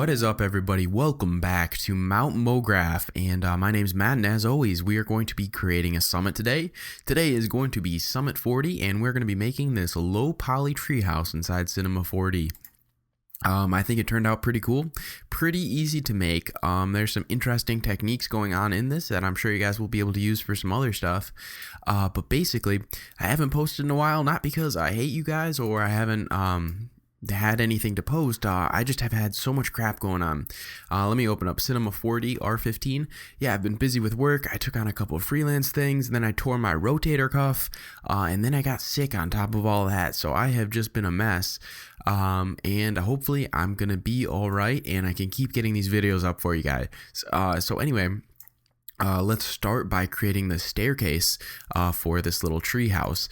What is up, everybody? Welcome back to Mount Mograph, and my name's Matt, and as always, we are going to be creating a summit today. Today is going to be Summit 40, and we're going to be making this low poly treehouse inside Cinema 4D. I think it turned out pretty cool, pretty easy to make. There's some interesting techniques going on in this that I'm sure you guys will be able to use for some other stuff. But basically, I haven't posted in a while, not because I hate you guys or I haven't had anything to post. I just have had so much crap going on. Let me open up Cinema 4D R15. Yeah, I've been busy with work. I took on a couple of freelance things, and then I tore my rotator cuff, and then I got sick on top of all that. So I have just been a mess. And hopefully I'm gonna be all right, and I can keep getting these videos up for you guys. So anyway. Let's start by creating the staircase for this little tree house.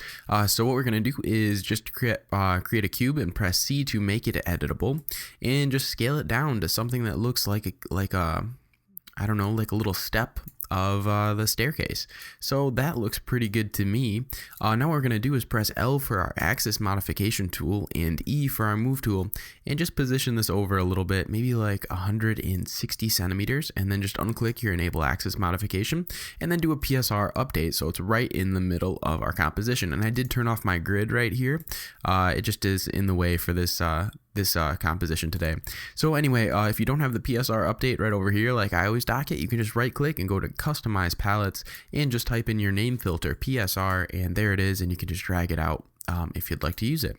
So what we're going to do is just create a cube and press C to make it editable, and just scale it down to something that looks like a I don't know, like a little step of the staircase. So that looks pretty good to me. Now what we're going to do is press L for our axis modification tool and E for our move tool, and just position this over a little bit, maybe like 160 centimeters, and then just unclick your enable axis modification, and then do a PSR update so it's right in the middle of our composition. And I did turn off my grid right here. It just is in the way for this composition today. So anyway, if you don't have the PSR update right over here, like I always dock it, you can just right click and go to customize palettes and just type in your name filter PSR, and there it is, and you can just drag it out if you'd like to use it.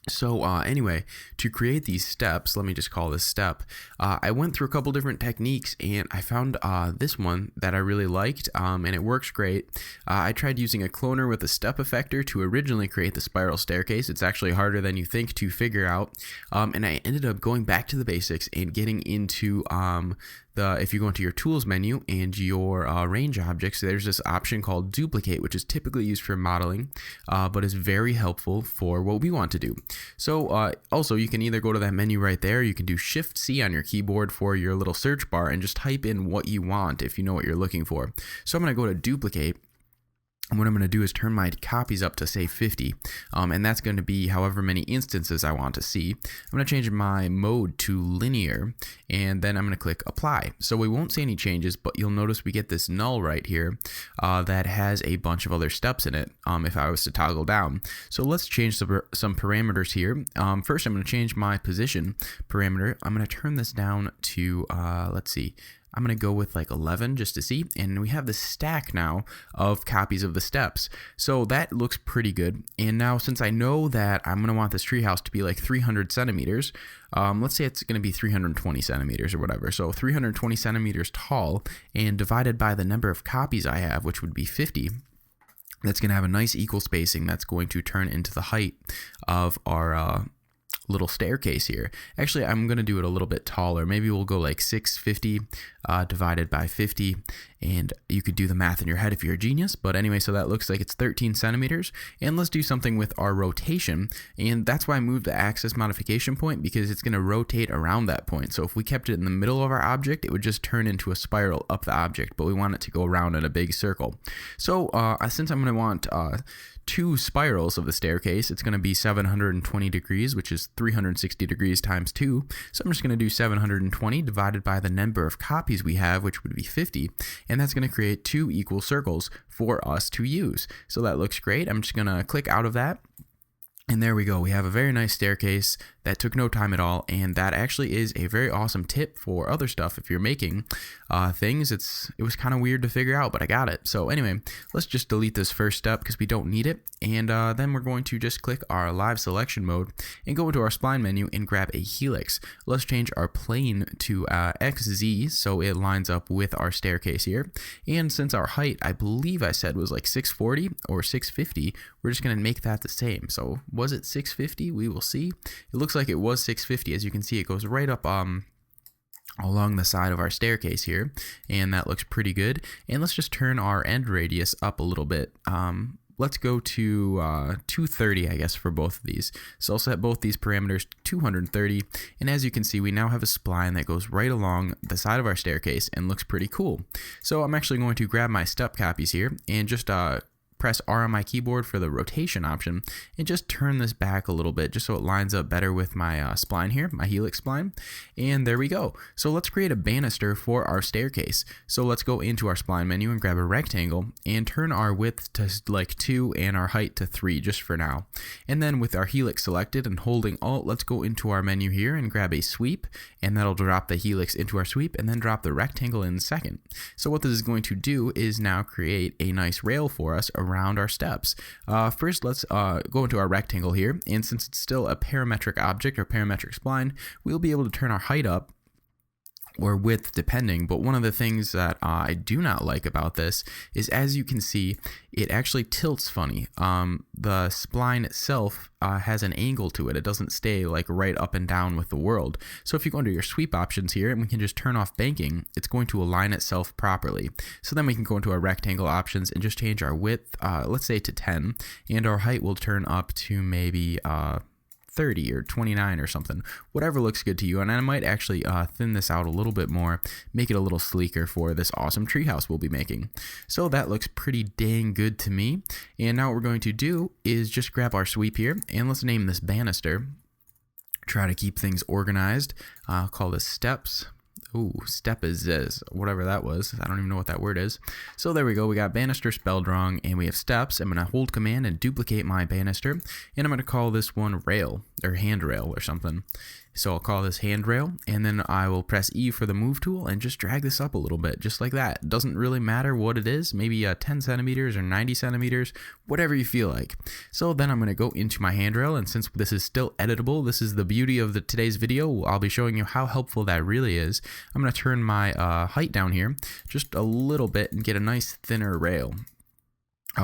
So anyway, to create these steps, let me just call this step. I went through a couple different techniques, and I found this one that I really liked, and it works great. I tried using a cloner with a step effector to originally create the spiral staircase. It's actually harder than you think to figure out, and I ended up going back to the basics and getting into if you go into your tools menu and your range objects, there's this option called duplicate, which is typically used for modeling, but is very helpful for what we want to do. So also you can either go to that menu right there, you can do Shift C on your keyboard for your little search bar and just type in what you want if you know what you're looking for. So I'm going to go to duplicate. And what I'm going to do is turn my copies up to say 50, and that's going to be however many instances I want to see. I'm going to change my mode to linear, and then I'm going to click apply. So we won't see any changes, but you'll notice we get this null right here that has a bunch of other steps in it if I was to toggle down. So let's change some parameters here. First, I'm going to change my position parameter. I'm going to turn this down to, let's see, I'm going to go with like 11 just to see, and we have the stack now of copies of the steps. So that looks pretty good. And now since I know that I'm going to want this treehouse to be like 300 centimeters, let's say it's going to be 320 centimeters or whatever. So 320 centimeters tall, and divided by the number of copies I have, which would be 50. That's going to have a nice equal spacing that's going to turn into the height of our little staircase here. Actually, I'm going to do it a little bit taller. Maybe we'll go like 650 divided by 50, and you could do the math in your head if you're a genius. But anyway, so that looks like it's 13 centimeters. And let's do something with our rotation, and that's why I moved the axis modification point, because it's going to rotate around that point. So if we kept it in the middle of our object, it would just turn into a spiral up the object, but we want it to go around in a big circle. So since I'm going to want two spirals of the staircase, it's going to be 720 degrees, which is 360 degrees times 2. So I'm just going to do 720 divided by the number of copies we have, which would be 50, and that's going to create two equal circles for us to use. So that looks great. I'm just going to click out of that. And there we go. We have a very nice staircase that took no time at all, and that actually is a very awesome tip for other stuff. If you're making things, it was kind of weird to figure out, but I got it. So anyway, let's just delete this first step because we don't need it, and then we're going to just click our live selection mode and go into our spline menu and grab a helix. Let's change our plane to XZ so it lines up with our staircase here. And since our height, I believe I said was like 640 or 650, we're just going to make that the same. So was it 650? We will see. It looks like it was 650. As you can see, it goes right up along the side of our staircase here, and that looks pretty good. And let's just turn our end radius up a little bit. Let's go to 230, I guess, for both of these. So I'll set both these parameters to 230, and as you can see, we now have a spline that goes right along the side of our staircase and looks pretty cool. So I'm actually going to grab my step copies here and just press R on my keyboard for the rotation option and just turn this back a little bit just so it lines up better with my spline here, my Helix spline. And there we go. So let's create a banister for our staircase. So let's go into our spline menu and grab a rectangle and turn our width to like 2 and our height to 3 just for now. And then with our Helix selected and holding Alt, let's go into our menu here and grab a sweep, and that'll drop the Helix into our sweep and then drop the rectangle in second. So what this is going to do is now create a nice rail for us around our steps. First, let's go into our rectangle here, and since it's still a parametric object or parametric spline, we'll be able to turn our height up or width depending. But one of the things that I do not like about this is, as you can see, it actually tilts funny. The spline itself has an angle to it. It doesn't stay like right up and down with the world. So if you go into your sweep options here and we can just turn off banking, it's going to align itself properly. So then we can go into our rectangle options and just change our width, let's say to 10, and our height will turn up to maybe 30 or 29 or something, whatever looks good to you. And I might actually thin this out a little bit more, make it a little sleeker for this awesome treehouse we'll be making. So that looks pretty dang good to me. And now what we're going to do is just grab our sweep here and let's name this banister. Try to keep things organized. I'll call this steps. Ooh, step is this, whatever that was. I don't even know what that word is. So there we go. We got banister spelled wrong and we have steps. I'm going to hold command and duplicate my banister. And I'm going to call this one rail or handrail or something. So I'll call this handrail, and then I will press E for the move tool and just drag this up a little bit, just like that. Doesn't really matter what it is, maybe 10 centimeters or 90 centimeters, whatever you feel like. So then I'm going to go into my handrail, and since this is still editable, this is the beauty of today's video. I'll be showing you how helpful that really is. I'm going to turn my height down here just a little bit and get a nice thinner rail.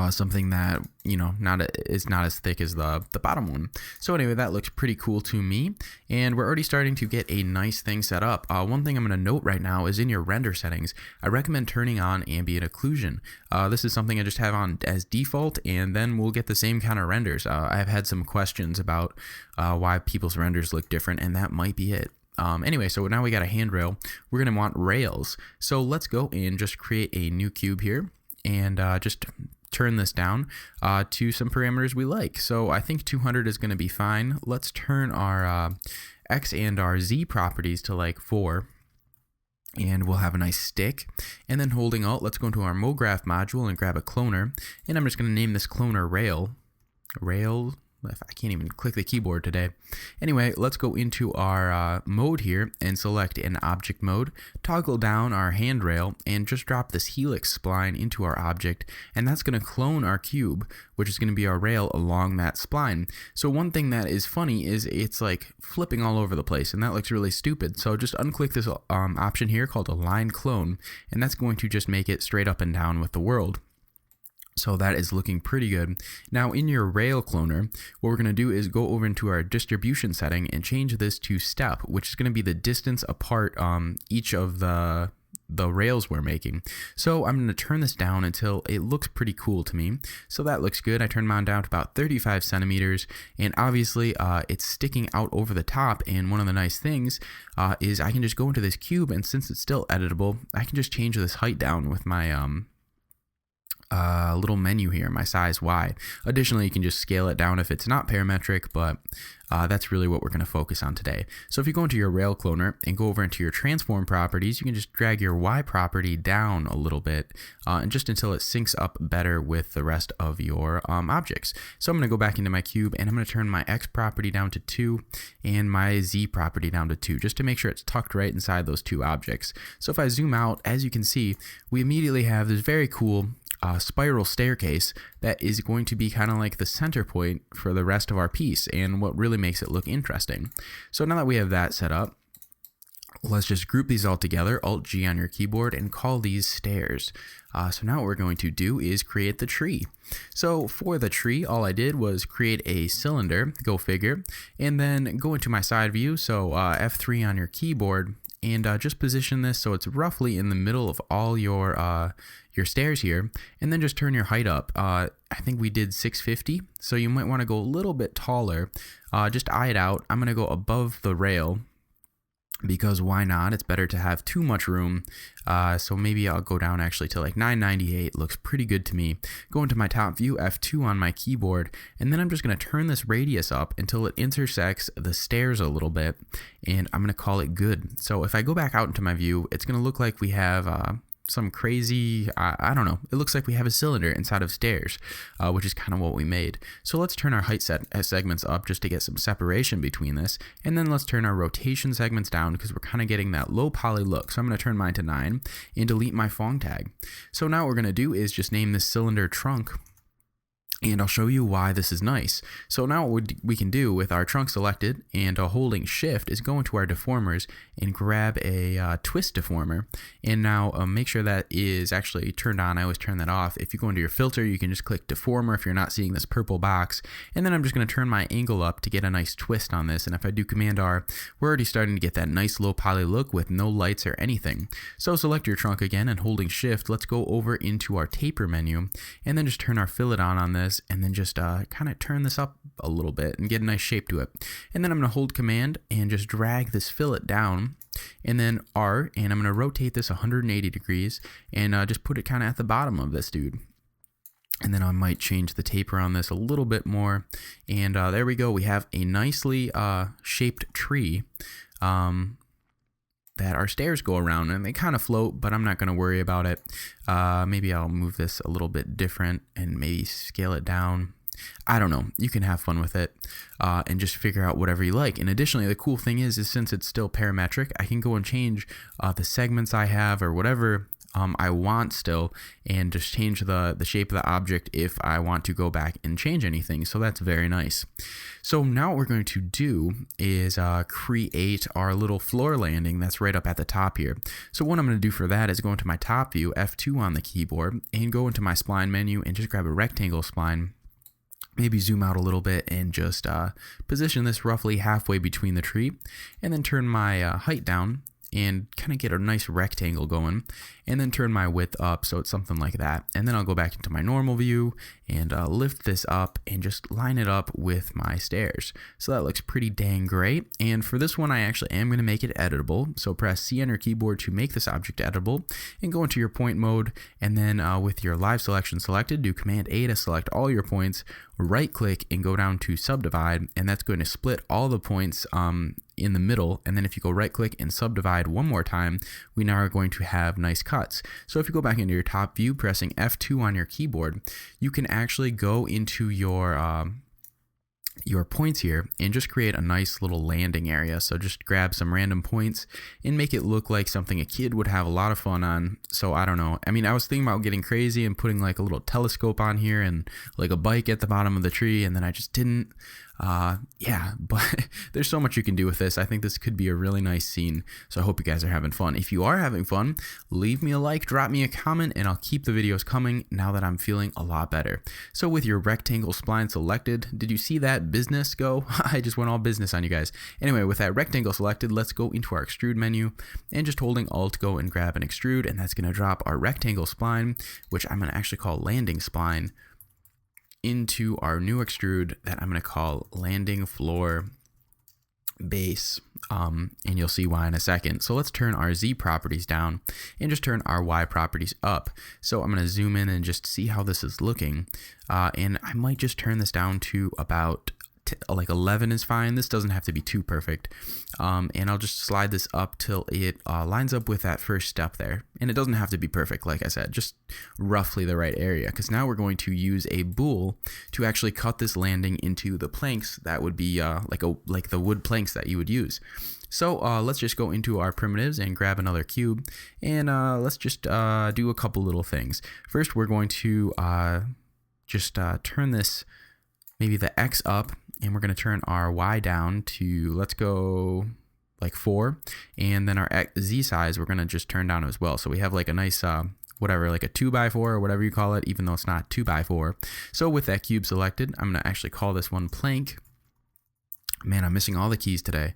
Something that, you know, is not as thick as the bottom one. So anyway, that looks pretty cool to me, and we're already starting to get a nice thing set up. One thing I'm going to note right now is in your render settings, I recommend turning on Ambient Occlusion. This is something I just have on as default, and then we'll get the same kind of renders. I've had some questions about why people's renders look different, and that might be it. Anyway, so now we got a handrail. We're going to want rails. So let's go and just create a new cube here, and just turn this down to some parameters we like. So I think 200 is going to be fine. Let's turn our X and our Z properties to like 4. And we'll have a nice stick. And then holding Alt, let's go into our Mograph module and grab a cloner. And I'm just going to name this cloner rail. I can't even click the keyboard today. Anyway, let's go into our mode here and select an object mode, toggle down our handrail, and just drop this Helix spline into our object, and that's going to clone our cube, which is going to be our rail along that spline. So one thing that is funny is it's like flipping all over the place, and that looks really stupid. So just unclick this option here called Align Clone, and that's going to just make it straight up and down with the world. So that is looking pretty good. Now in your rail cloner, what we're going to do is go over into our distribution setting and change this to step, which is going to be the distance apart each of the rails we're making. So I'm going to turn this down until it looks pretty cool to me. So that looks good. I turn mine down to about 35 centimeters, and obviously it's sticking out over the top. And one of the nice things is I can just go into this cube, and since it's still editable, I can just change this height down with my little menu here, my size Y. Additionally, you can just scale it down if it's not parametric, but that's really what we're going to focus on today. So if you go into your rail cloner and go over into your transform properties, you can just drag your Y property down a little bit and just until it syncs up better with the rest of your objects. So I'm going to go back into my cube and I'm going to turn my X property down to 2 and my Z property down to 2 just to make sure it's tucked right inside those two objects. So if I zoom out, as you can see, we immediately have this very cool spiral staircase that is going to be kind of like the center point for the rest of our piece and what really makes it look interesting. So now that we have that set up, let's just group these all together, Alt-G on your keyboard, and call these stairs. So now what we're going to do is create the tree. So for the tree, all I did was create a cylinder, go figure, and then go into my side view, so F3 on your keyboard, and just position this so it's roughly in the middle of all your stairs here, and then just turn your height up. I think we did 650, so you might want to go a little bit taller. Just eye it out. I'm going to go above the rail because why not? It's better to have too much room. So maybe I'll go down actually to like 998. Looks pretty good to me. Go into my top view, F2 on my keyboard, and then I'm just going to turn this radius up until it intersects the stairs a little bit, and I'm going to call it good. So if I go back out into my view, it's going to look like we have some crazy, I don't know, it looks like we have a cylinder inside of stairs, which is kind of what we made. So let's turn our height segments up just to get some separation between this, and then let's turn our rotation segments down because we're kind of getting that low poly look. So I'm going to turn mine to 9 and delete my Phong tag. So now what we're going to do is just name this cylinder trunk, and I'll show you why this is nice. So now what we can do with our trunk selected and holding shift is go into our deformers and grab a twist deformer, and now make sure that is actually turned on. I always turn that off. If you go into your filter, you can just click deformer if you're not seeing this purple box, and then I'm just going to turn my angle up to get a nice twist on this. And if I do Command R, we're already starting to get that nice low poly look with no lights or anything. So select your trunk again and holding shift, let's go over into our taper menu and then just turn our fillet on this, and then just kind of turn this up a little bit and get a nice shape to it. And then I'm going to hold Command and just drag this fillet down, and then R, and I'm going to rotate this 180 degrees and just put it kind of at the bottom of this dude. And then I might change the taper on this a little bit more, and there we go. We have a nicely shaped tree that our stairs go around, and they kind of float, but I'm not going to worry about it. Maybe I'll move this a little bit different and maybe scale it down. I don't know. You can have fun with it and just figure out whatever you like. And additionally, the cool thing is since it's still parametric, I can go and change the segments I have or whatever I want still, and just change the shape of the object if I want to go back and change anything. So that's very nice. So now what we're going to do is create our little floor landing that's right up at the top here. So what I'm going to do for that is go into my top view, F2 on the keyboard, and go into my spline menu and just grab a rectangle spline. Maybe zoom out a little bit and just position this roughly halfway between the tree, and then turn my height down and kind of get a nice rectangle going, and then turn my width up so it's something like that. And then I'll go back into my normal view and lift this up and just line it up with my stairs. So that looks pretty dang great. And for this one, I actually am going to make it editable. So press C on your keyboard to make this object editable, and go into your point mode, and then with your live selection selected, do Command A to select all your points, right click and go down to subdivide, and that's going to split all the points in the middle. And then if you go right click and subdivide one more time, we now are going to have nice cuts. So if you go back into your top view, pressing F2 on your keyboard, you can actually go into your points here and just create a nice little landing area. So just grab some random points and make it look like something a kid would have a lot of fun on. So I don't know. I mean, I was thinking about getting crazy and putting like a little telescope on here and like a bike at the bottom of the tree, and then I just didn't. Yeah, but there's so much you can do with this. I think this could be a really nice scene, so I hope you guys are having fun. If you are having fun, leave me a like, drop me a comment, and I'll keep the videos coming now that I'm feeling a lot better. So with your rectangle spline selected, did you see that business go? I just went all business on you guys. Anyway, with that rectangle selected, let's go into our extrude menu, and just holding Alt, go and grab an extrude, and that's going to drop our rectangle spline, which I'm going to actually call landing spline, into our new extrude that I'm going to call landing floor base, and you'll see why in a second. So let's turn our Z properties down and just turn our Y properties up. So I'm going to zoom in and just see how this is looking, and I might just turn this down to about like 11 is fine. This doesn't have to be too perfect, and I'll just slide this up till it lines up with that first step there. And it doesn't have to be perfect, like I said, just roughly the right area, because now we're going to use a bool to actually cut this landing into the planks that would be like the wood planks that you would use. So let's just go into our primitives and grab another cube, and let's just do a couple little things. First, we're going to just turn this, maybe the X up, and we're going to turn our Y down to, let's go like 4, and then our Z size we're going to just turn down as well. So we have like a nice whatever, like a 2x4 or whatever you call it, even though it's not 2x4. So with that cube selected, I'm going to actually call this one plank. Man, I'm missing all the keys today.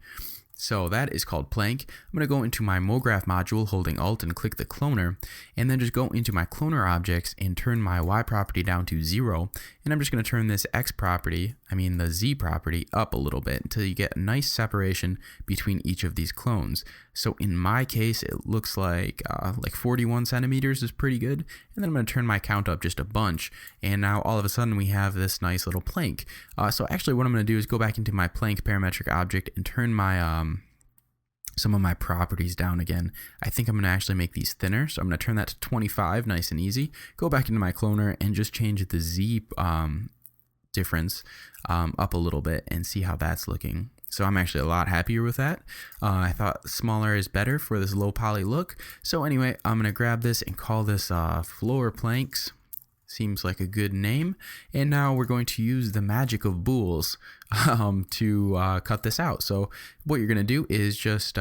So that is called plank. I'm going to go into my Mograph module holding Alt and click the cloner, and then just go into my cloner objects and turn my Y property down to 0. And I'm just going to turn this X property, the Z property, up a little bit until you get a nice separation between each of these clones. So in my case, it looks like 41 centimeters is pretty good. And then I'm going to turn my count up just a bunch. And now all of a sudden we have this nice little plank. So actually what I'm going to do is go back into my plank parametric object and turn my some of my properties down again. I think I'm going to actually make these thinner. So I'm going to turn that to 25, nice and easy. Go back into my cloner and just change the Z difference up a little bit and see how that's looking. So I'm actually a lot happier with that. I thought smaller is better for this low poly look. So anyway, I'm going to grab this and call this floor planks. Seems like a good name. And now we're going to use the magic of bools to cut this out. So what you're going to do is just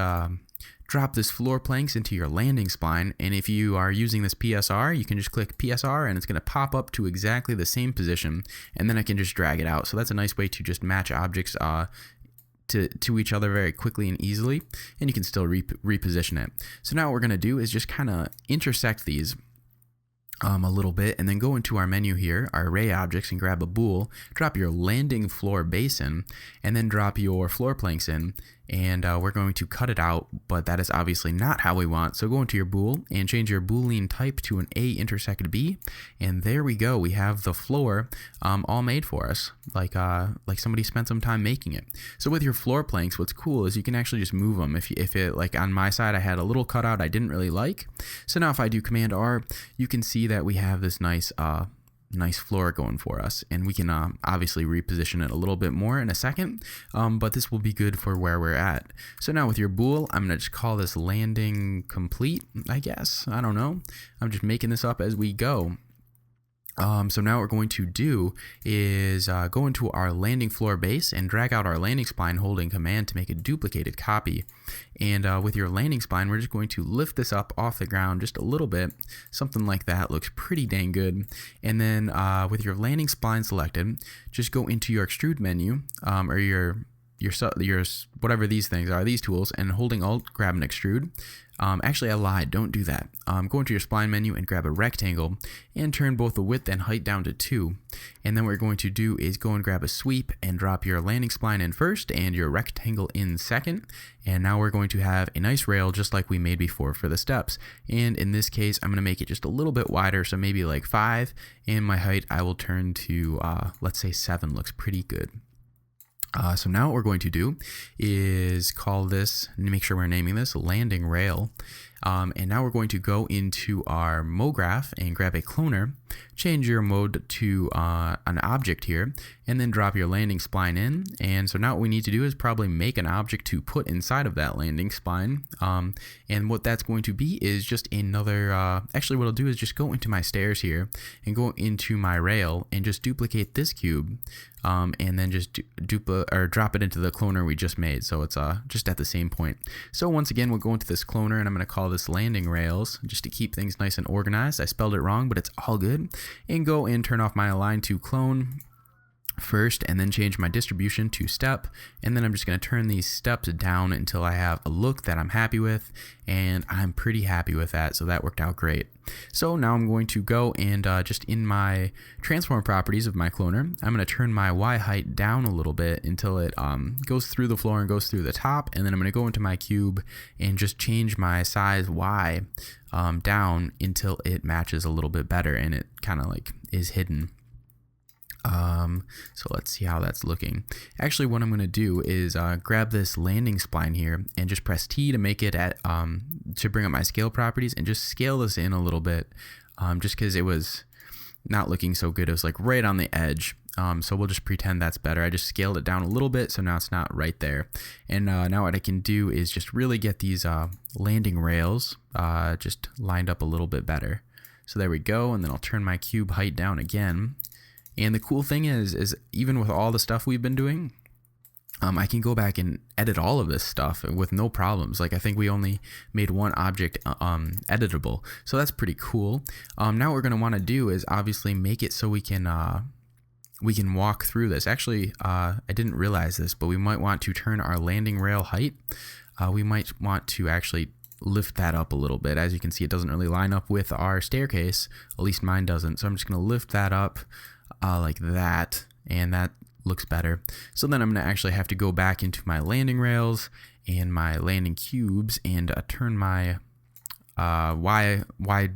drop this floor planks into your landing spline. And if you are using this PSR, you can just click PSR and it's going to pop up to exactly the same position. And then I can just drag it out. So that's a nice way to just match objects to each other very quickly and easily. And you can still reposition it. So now what we're going to do is just kind of intersect these a little bit, and then go into our menu here, our array objects, and grab a bool, drop your landing floor base in, and then drop your floor planks in, and we're going to cut it out, but that is obviously not how we want. So go into your bool and change your boolean type to an A intersect B, and there we go. We have the floor all made for us, like somebody spent some time making it. So with your floor planks, what's cool is you can actually just move them. If it, like on my side, I had a little cutout I didn't really like. So now if I do Command R, you can see that we have this nice floor going for us, and we can obviously reposition it a little bit more in a second, but this will be good for where we're at. So now with your bool, I'm gonna just call this landing complete, I guess. I don't know, I'm just making this up as we go. So now what we're going to do is go into our landing floor base and drag out our landing spline holding Command to make a duplicated copy. And with your landing spline, we're just going to lift this up off the ground just a little bit. Something like that looks pretty dang good. And then with your landing spline selected, just go into your extrude menu or your whatever these things are, these tools, and holding Alt, grab an extrude. Actually, I lied. Don't do that. Go into your spline menu and grab a rectangle and turn both the width and height down to 2. And then what we're going to do is go and grab a sweep and drop your landing spline in first and your rectangle in second. And now we're going to have a nice rail just like we made before for the steps. And in this case, I'm going to make it just a little bit wider, so maybe like 5. And my height I will turn to, let's say 7. Looks pretty good. So now what we're going to do is call this, make sure we're naming this, landing rail. And now we're going to go into our Mograph and grab a cloner, change your mode to an object here, and then drop your landing spline in. And so now what we need to do is probably make an object to put inside of that landing spline. And what that's going to be is just another, actually what I'll do is just go into my stairs here and go into my rail and just duplicate this cube. And then just drop it into the cloner we just made, so it's just at the same point. So once again, we'll go into this cloner, and I'm going to call this landing rails just to keep things nice and organized. I spelled it wrong, but it's all good. And go and turn off my align to clone first, and then change my distribution to step, and then I'm just going to turn these steps down until I have a look that I'm happy with, and I'm pretty happy with that, so that worked out great. So now I'm going to go and just in my transform properties of my cloner, I'm going to turn my Y height down a little bit until it goes through the floor and goes through the top, and then I'm going to go into my cube and just change my size Y down until it matches a little bit better and it kind of like is hidden. So let's see how that's looking. Actually, what I'm going to do is grab this landing spline here and just press T to make it at to bring up my scale properties and just scale this in a little bit, just because it was not looking so good. It was like right on the edge. So we'll just pretend that's better. I just scaled it down a little bit, so now it's not right there. And now what I can do is just really get these landing rails just lined up a little bit better. So there we go, and then I'll turn my cube height down again. And the cool thing is even with all the stuff we've been doing, I can go back and edit all of this stuff with no problems. Like I think we only made one object editable, so that's pretty cool. Now what we're going to want to do is obviously make it so we can we can walk through this. Actually, I didn't realize this, but we might want to turn our landing rail height. We might want to actually lift that up a little bit. As you can see, it doesn't really line up with our staircase. At least mine doesn't. So I'm just going to lift that up like that, and that looks better. So then I'm going to actually have to go back into my landing rails and my landing cubes and turn my Y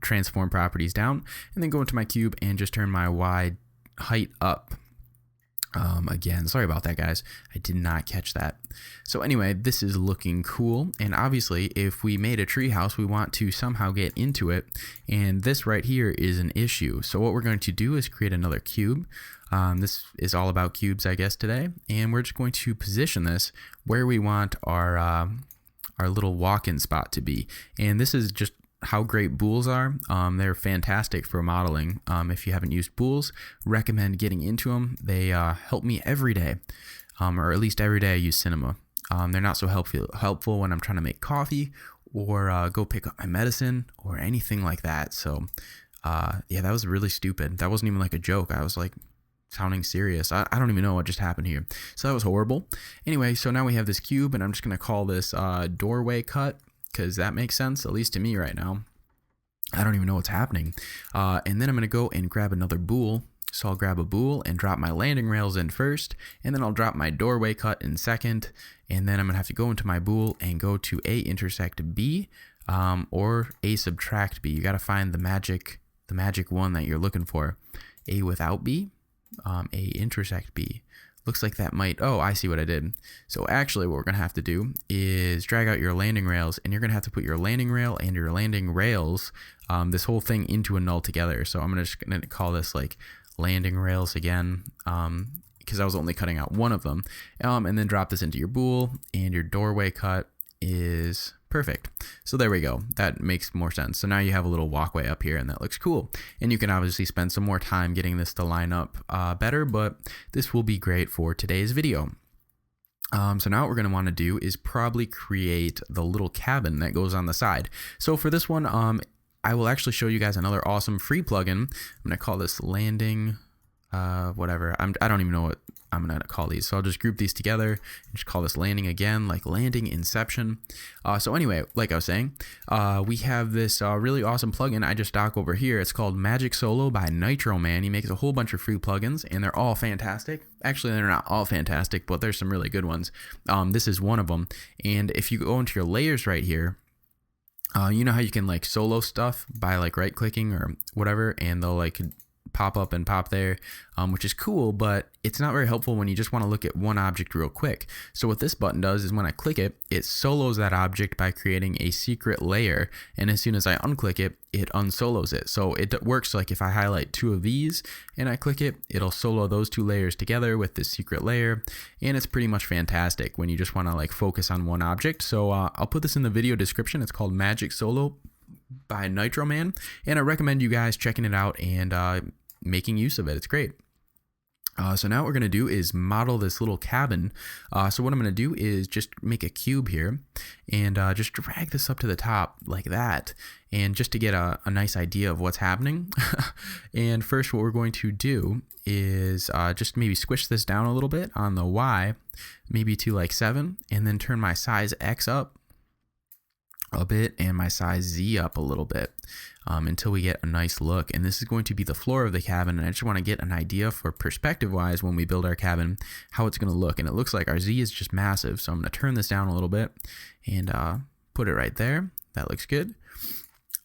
transform properties down, and then go into my cube and just turn my Y height up. Again, sorry about that, guys. I did not catch that. So anyway, this is looking cool. And obviously, if we made a treehouse, we want to somehow get into it. And this right here is an issue. So what we're going to do is create another cube. This is all about cubes, I guess, today. And we're just going to position this where we want our little walk-in spot to be. And this is just how great bools are. They're fantastic for modeling. If you haven't used bools, recommend getting into them. They help me every day, or at least every day I use cinema. They're not so helpful when I'm trying to make coffee or go pick up my medicine or anything like that. So yeah, that was really stupid. That wasn't even like a joke. I was like sounding serious. I don't even know what just happened here. So that was horrible. Anyway, so now we have this cube, and I'm just going to call this doorway cut, because that makes sense, at least to me right now. I don't even know what's happening. And then I'm going to go and grab another bool. So I'll grab a bool and drop my landing rails in first, and then I'll drop my doorway cut in second, and then I'm going to have to go into my bool and go to A intersect B, or A subtract B. You got to find the magic one that you're looking for. A without B, A intersect B. Looks like that might, oh, I see what I did. So actually what we're going to have to do is drag out your landing rails, and you're going to have to put your landing rail and your landing rails, this whole thing into a null together. So I'm just going to call this like landing rails again, because I was only cutting out one of them. And then drop this into your bool, and your doorway cut is perfect. So there we go. That makes more sense. So now you have a little walkway up here, and that looks cool. And you can obviously spend some more time getting this to line up better, but this will be great for today's video. So now what we're going to want to do is probably create the little cabin that goes on the side. So for this one, I will actually show you guys another awesome free plugin. I'm going to call this landing, whatever. I don't even know what I'm going to call these. So I'll just group these together and just call this landing again, like landing inception. So anyway, like I was saying, we have this really awesome plugin I just dock over here. It's called Magic Solo by Nitro Man. He makes a whole bunch of free plugins, and they're all fantastic. Actually, they're not all fantastic, but there's some really good ones. This is one of them. And if you go into your layers right here, you know how you can like solo stuff by like right clicking or whatever, and they'll like pop up and pop there, which is cool, but it's not very helpful when you just want to look at one object real quick. So what this button does is when I click it, it solos that object by creating a secret layer, and as soon as I unclick it, it unsolos it. So it works like if I highlight two of these and I click it, it'll solo those two layers together with this secret layer, and it's pretty much fantastic when you just want to like focus on one object. So I'll put this in the video description. It's called Magic Solo by Nitro Man, and I recommend you guys checking it out and making use of it. It's great. So now what we're going to do is model this little cabin. So what I'm going to do is just make a cube here and just drag this up to the top like that, and just to get a nice idea of what's happening. And first what we're going to do is just maybe squish this down a little bit on the Y, maybe to like 7, and then turn my size X up a bit and my size Z up a little bit until we get a nice look. And this is going to be the floor of the cabin, and I just want to get an idea for perspective wise when we build our cabin how it's going to look. And it looks like our Z is just massive, so I'm going to turn this down a little bit and put it right there. That looks good.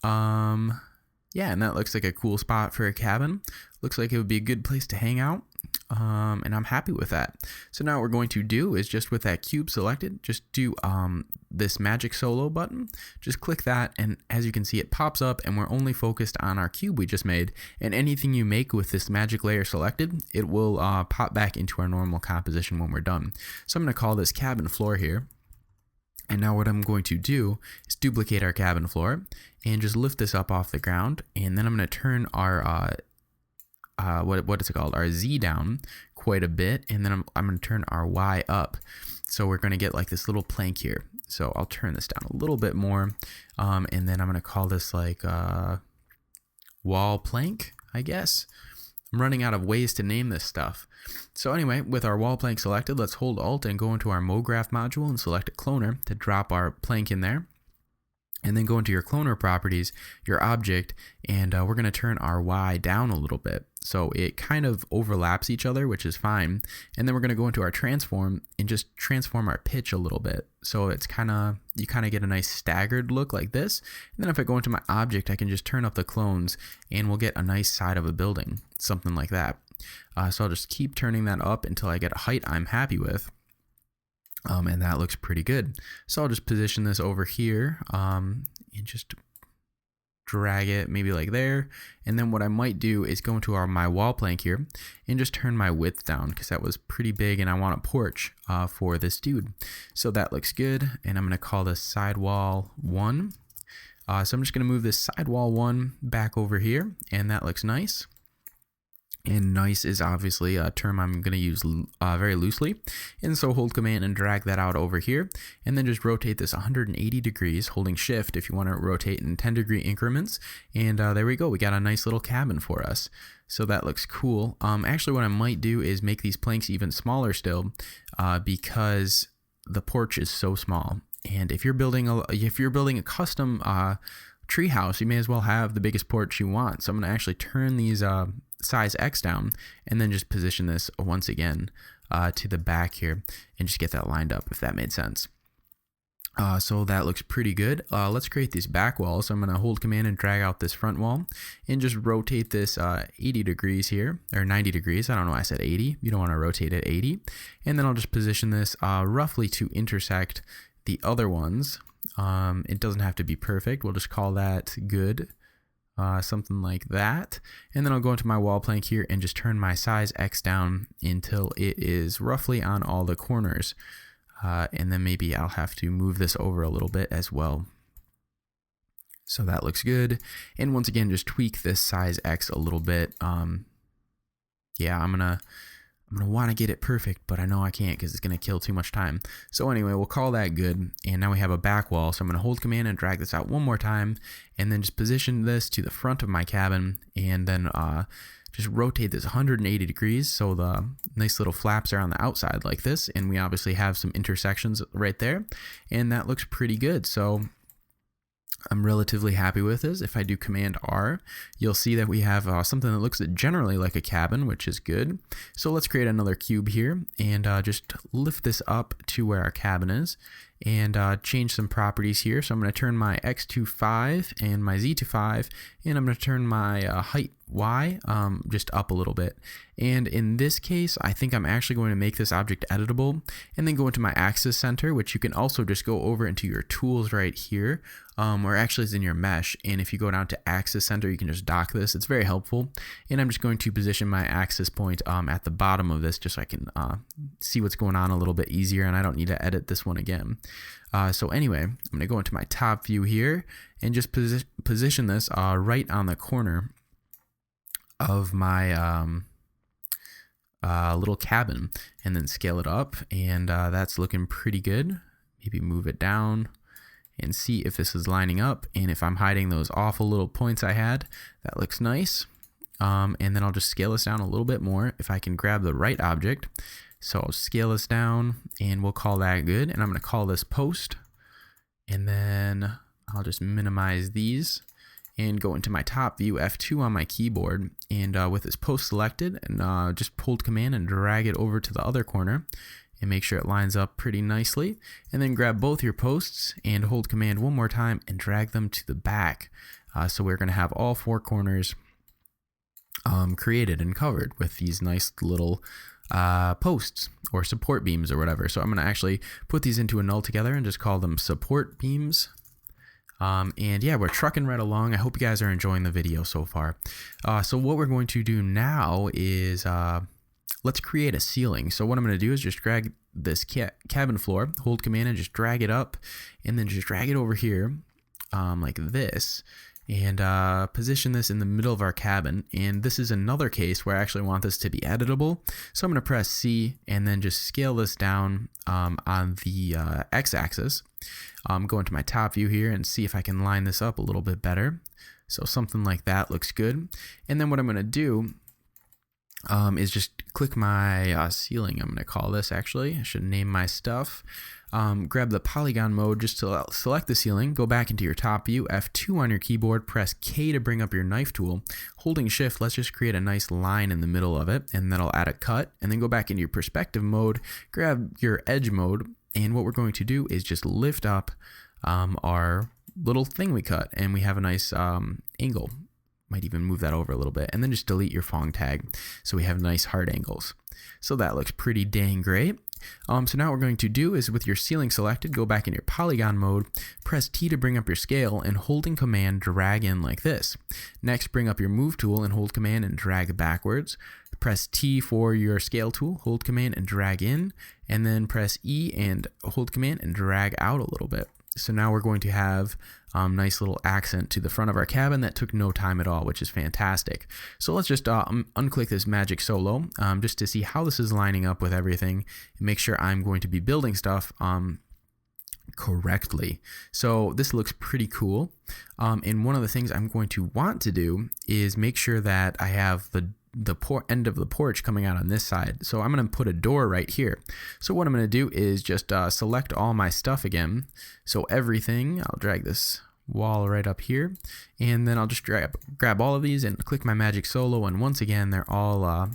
Yeah, and that looks like a cool spot for a cabin. Looks like it would be a good place to hang out. And I'm happy with that. So now what we're going to do is just with that cube selected, just do this Magic Solo button. Just click that, and as you can see, it pops up, and we're only focused on our cube we just made. And anything you make with this magic layer selected, it will pop back into our normal composition when we're done. So I'm going to call this cabin floor here. And now what I'm going to do is duplicate our cabin floor and just lift this up off the ground. And then I'm going to turn our what is it called? Our Z down quite a bit, and then I'm going to turn our Y up. So we're going to get like this little plank here. So I'll turn this down a little bit more, and then I'm going to call this like wall plank, I guess. I'm running out of ways to name this stuff. So anyway, with our wall plank selected, let's hold Alt and go into our Mograph module and select a cloner to drop our plank in there. And then go into your cloner properties, your object, and we're going to turn our Y down a little bit. So it kind of overlaps each other, which is fine. And then we're going to go into our transform and just transform our pitch a little bit. So it's you kind of get a nice staggered look like this. And then if I go into my object, I can just turn up the clones and we'll get a nice side of a building, something like that. So I'll just keep turning that up until I get a height I'm happy with. And that looks pretty good. So I'll just position this over here and just drag it maybe like there. And then what I might do is go into my wall plank here and just turn my width down because that was pretty big and I want a porch for this dude. So that looks good. And I'm going to call this sidewall 1. So I'm just going to move this sidewall 1 back over here and that looks nice. And nice is obviously a term I'm going to use very loosely. And so hold command and drag that out over here. And then just rotate this 180 degrees, holding shift if you want to rotate in 10-degree increments. And there we go. We got a nice little cabin for us. So that looks cool. Actually, what I might do is make these planks even smaller still because the porch is so small. And if you're building a custom treehouse, you may as well have the biggest porch you want. So I'm going to actually turn these size X down and then just position this once again to the back here and just get that lined up, if that made sense. So that looks pretty good. Let's create these back walls. So I'm going to hold command and drag out this front wall and just rotate this 80 degrees here, or 90 degrees. I don't know why I said 80. You don't want to rotate it 80. And then I'll just position this roughly to intersect the other ones. It doesn't have to be perfect. We'll just call that good. Something like that. And then I'll go into my wall plank here and just turn my size X down until it is roughly on all the corners. And then maybe I'll have to move this over a little bit as well. So that looks good. And once again, just tweak this size X a little bit. Yeah, I'm gonna want to get it perfect, but I know I can't because it's going to kill too much time. So anyway, we'll call that good. And now we have a back wall. So I'm going to hold command and drag this out one more time and then just position this to the front of my cabin and then just rotate this 180 degrees so the nice little flaps are on the outside like this. And we obviously have some intersections right there. And that looks pretty good. So I'm relatively happy with this. If I do Command R, you'll see that we have something that looks generally like a cabin, which is good. So let's create another cube here and just lift this up to where our cabin is and change some properties here. So I'm going to turn my X to 5 and my Z to 5, and I'm going to turn my height Y just up a little bit. And in this case, I think I'm actually going to make this object editable and then go into my axis center, which you can also just go over into your tools right here, or actually it's in your mesh. And if you go down to axis center, you can just dock this. It's very helpful. And I'm just going to position my axis point at the bottom of this just so I can see what's going on a little bit easier, and I don't need to edit this one again. So anyway, I'm going to go into my top view here and just position this right on the corner of my little cabin, and then scale it up, and that's looking pretty good. Maybe move it down and see if this is lining up, and if I'm hiding those awful little points I had, that looks nice. And then I'll just scale this down a little bit more if I can grab the right object. So I'll scale this down and we'll call that good, and I'm going to call this post, and then I'll just minimize these and go into my top view, F2 on my keyboard, and with this post selected, and just hold command and drag it over to the other corner and make sure it lines up pretty nicely, and then grab both your posts and hold command one more time and drag them to the back. So we're going to have all 4 corners created and covered with these nice little posts or support beams or whatever. So I'm going to actually put these into a null together and just call them support beams. And yeah, we're trucking right along. I hope you guys are enjoying the video so far. So what we're going to do now is let's create a ceiling. So what I'm going to do is just drag this cabin floor, hold command and just drag it up, and then just drag it over here like this, and position this in the middle of our cabin. And this is another case where I actually want this to be editable. So I'm going to press C and then just scale this down on the x-axis. Go into my top view here and see if I can line this up a little bit better. So something like that looks good. And then what I'm going to do is just click my ceiling. I'm going to call this actually. I should name my stuff. Grab the polygon mode just to select the ceiling, go back into your top view, F2 on your keyboard, press K to bring up your knife tool. Holding shift, let's just create a nice line in the middle of it, and that'll add a cut, and then go back into your perspective mode, grab your edge mode, and what we're going to do is just lift up our little thing we cut, and we have a nice angle. Might even move that over a little bit, and then just delete your Fong tag so we have nice hard angles. So that looks pretty dang great. So now what we're going to do is, with your ceiling selected, go back in your polygon mode, press T to bring up your scale, and holding command drag in like this. Next, bring up your move tool and hold command and drag backwards. Press T for your scale tool, hold command and drag in, and then press E and hold command and drag out a little bit. So now we're going to have nice little accent to the front of our cabin that took no time at all, which is fantastic. So let's just unclick this magic solo just to see how this is lining up with everything and make sure I'm going to be building stuff correctly. So this looks pretty cool. And one of the things I'm going to want to do is make sure that I have the end of the porch coming out on this side. So I'm going to put a door right here. So what I'm going to do is just select all my stuff again. So everything, I'll drag this wall right up here, and then I'll just grab all of these and click my magic solo, and once again they're all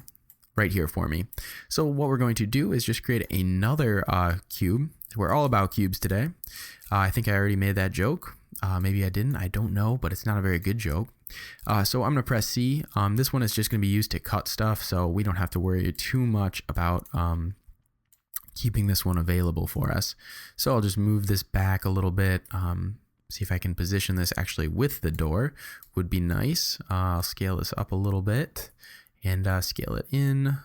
right here for me. So what we're going to do is just create another cube. We're all about cubes today. I think I already made that joke. Maybe I didn't, I don't know, but it's not a very good joke. So I'm going to press C. This one is just going to be used to cut stuff, so we don't have to worry too much about keeping this one available for us. So I'll just move this back a little bit, see if I can position this actually with the door, would be nice. I'll scale this up a little bit and scale it in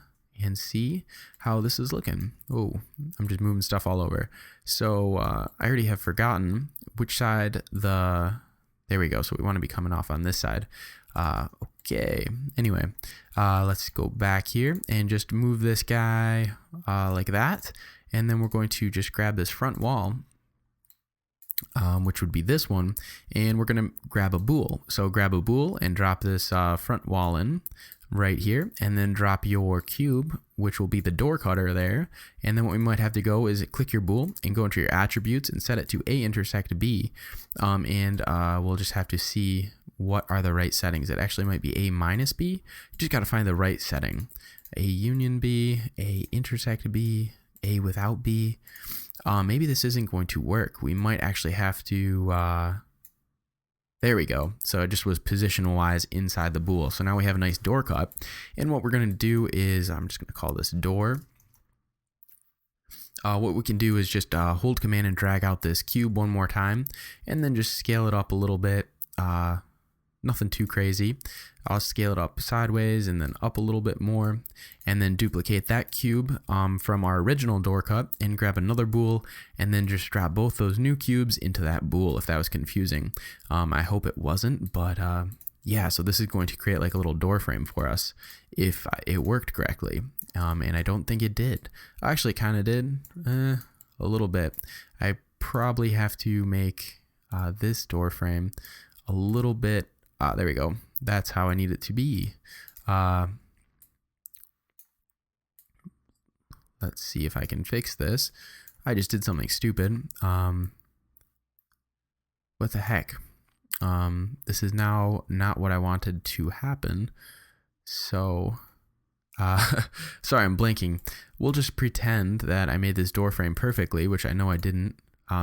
and see how this is looking. Oh, I'm just moving stuff all over. So I already have forgotten which side there we go. So we want to be coming off on this side. Okay. Anyway, let's go back here and just move this guy like that. And then we're going to just grab this front wall, which would be this one. And we're going to grab a bool. So grab a bool and drop this front wall in right here, and then drop your cube, which will be the door cutter there. And then what we might have to go is click your bool and go into your attributes and set it to A intersect B. And we'll just have to see what are the right settings. It actually might be A minus B. You just got to find the right setting. A union B, A intersect B, A without B. Maybe this isn't going to work. We might actually have to there we go. So it just was position wise inside the bool. So now we have a nice door cut. And what we're going to do is, I'm just going to call this door. What we can do is just hold command and drag out this cube one more time, and then just scale it up a little bit. Nothing too crazy. I'll scale it up sideways and then up a little bit more, and then duplicate that cube from our original door cut and grab another bool, and then just drop both those new cubes into that bool, if that was confusing. I hope it wasn't, but yeah, so this is going to create like a little door frame for us if it worked correctly. And I don't think it did. I actually kind of did a little bit. I probably have to make this door frame a little bit. There we go. That's how I need it to be. Let's see if I can fix this. I just did something stupid. What the heck? This is now not what I wanted to happen. So, sorry, I'm blanking. We'll just pretend that I made this door frame perfectly, which I know I didn't.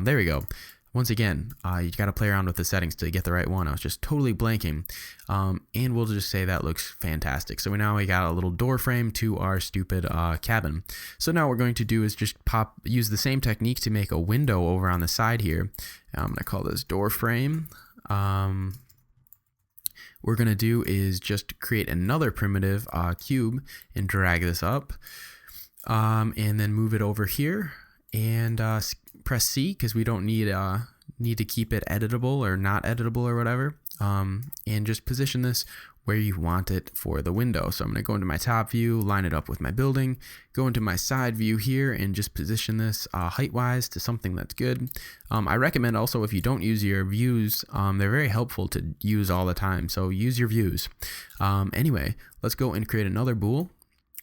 There we go. Once again, you got to play around with the settings to get the right one. I was just totally blanking. And we'll just say that looks fantastic. So now we got a little door frame to our stupid cabin. So now what we're going to do is just use the same technique to make a window over on the side here. I'm going to call this door frame. What we're going to do is just create another primitive cube and drag this up. And then move it over here and press C because we don't need to keep it editable or not editable or whatever, and just position this where you want it for the window. So I'm going to go into my top view, line it up with my building, go into my side view here, and just position this height wise to something that's good. I recommend also, if you don't use your views, they're very helpful to use all the time, so use your views. Anyway, let's go and create another bool.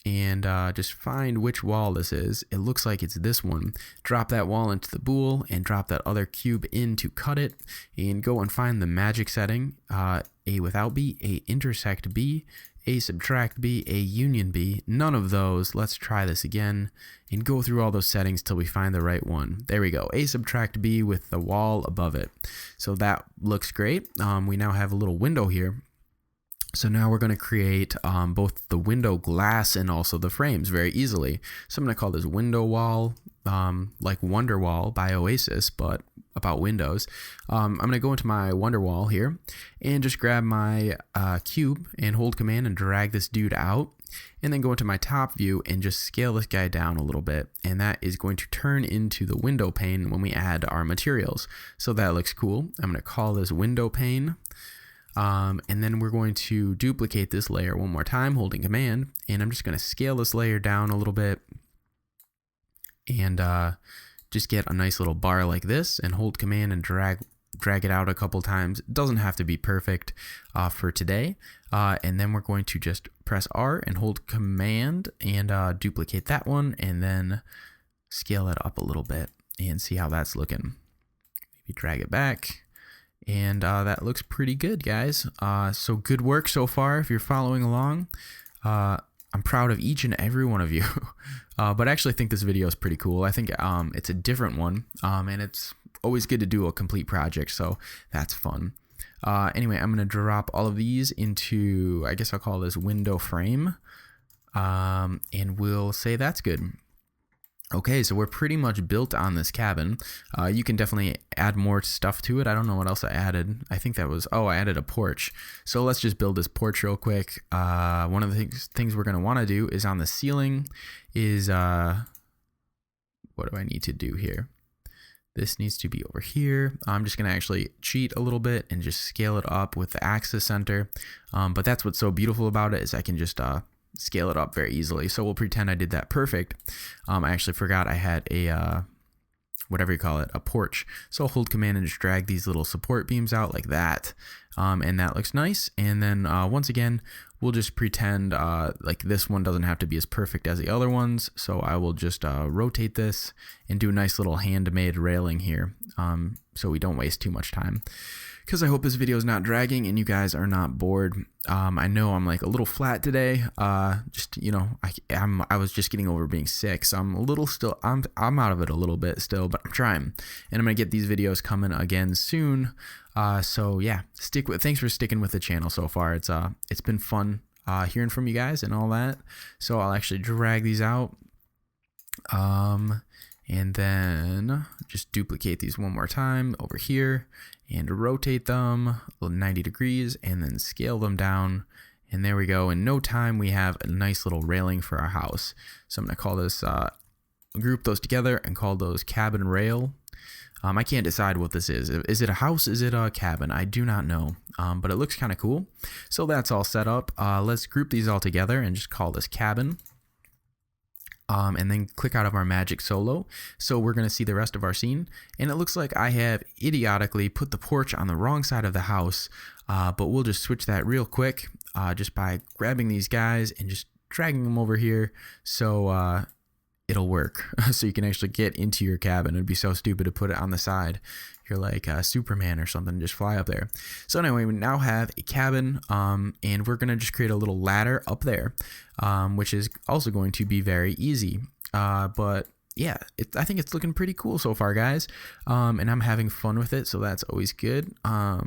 and just find which wall this is. It looks like it's this one. Drop that wall into the bool and drop that other cube in to cut it, and go and find the magic setting, A without B, A intersect B, A subtract B, A union B. None of those. Let's try this again and go through all those settings till we find the right one. There we go. A subtract B with the wall above it. So that looks great. We now have a little window here. So now we're going to create both the window glass and also the frames very easily. So I'm going to call this window wall, like Wonderwall by Oasis, but about windows. I'm going to go into my Wonderwall here and just grab my cube and hold command and drag this dude out, and then go into my top view and just scale this guy down a little bit, and that is going to turn into the window pane when we add our materials. So that looks cool. I'm going to call this window pane. And then we're going to duplicate this layer one more time, holding command, and I'm just going to scale this layer down a little bit and just get a nice little bar like this, and hold command and drag it out a couple times. It doesn't have to be perfect for today. And then we're going to just press R and hold command and duplicate that one, and then scale it up a little bit and see how that's looking. Maybe drag it back. And that looks pretty good, guys. So good work so far if you're following along. I'm proud of each and every one of you. But I actually think this video is pretty cool. I think it's a different one, and it's always good to do a complete project, so that's fun. Anyway, I'm going to drop all of these into, I guess I'll call this window frame, and we'll say that's good. Okay, so we're pretty much built on this cabin. You can definitely add more stuff to it. I don't know what else I added. I think that was, I added a porch. So let's just build this porch real quick. One of the things we're going to want to do is on the ceiling is, what do I need to do here? This needs to be over here. I'm just going to actually cheat a little bit and just scale it up with the axis center. But that's what's so beautiful about it, is I can just scale it up very easily. So we'll pretend I did that perfect. I actually forgot I had a whatever you call it, a porch. So I'll hold command and just drag these little support beams out like that, and that looks nice. And then once again, we'll just pretend like this one doesn't have to be as perfect as the other ones. So I will just rotate this and do a nice little handmade railing here, so we don't waste too much time. Because I hope this video is not dragging and you guys are not bored. I know I'm like a little flat today. Just, you know, I was just getting over being sick, so I'm a little still. I'm out of it a little bit still, but I'm trying, and I'm gonna get these videos coming again soon. So yeah, thanks for sticking with the channel so far. It's been fun hearing from you guys and all that. So I'll actually drag these out. And then just duplicate these one more time over here and rotate them 90 degrees and then scale them down. And there we go. In no time, we have a nice little railing for our house. So I'm going to call this, group those together and call those cabin rail. I can't decide what this is. Is it a house? Is it a cabin? I do not know, but it looks kind of cool. So that's all set up. Let's group these all together and just call this cabin. And then click out of our magic solo. So we're going to see the rest of our scene. And it looks like I have idiotically put the porch on the wrong side of the house. But we'll just switch that real quick just by grabbing these guys and just dragging them over here. So it'll work. So you can actually get into your cabin. It'd be so stupid to put it on the side. You're like Superman or something, just fly up there. So anyway, we now have a cabin, and we're going to just create a little ladder up there, which is also going to be very easy. But yeah, I think it's looking pretty cool so far, guys. And I'm having fun with it, so that's always good. I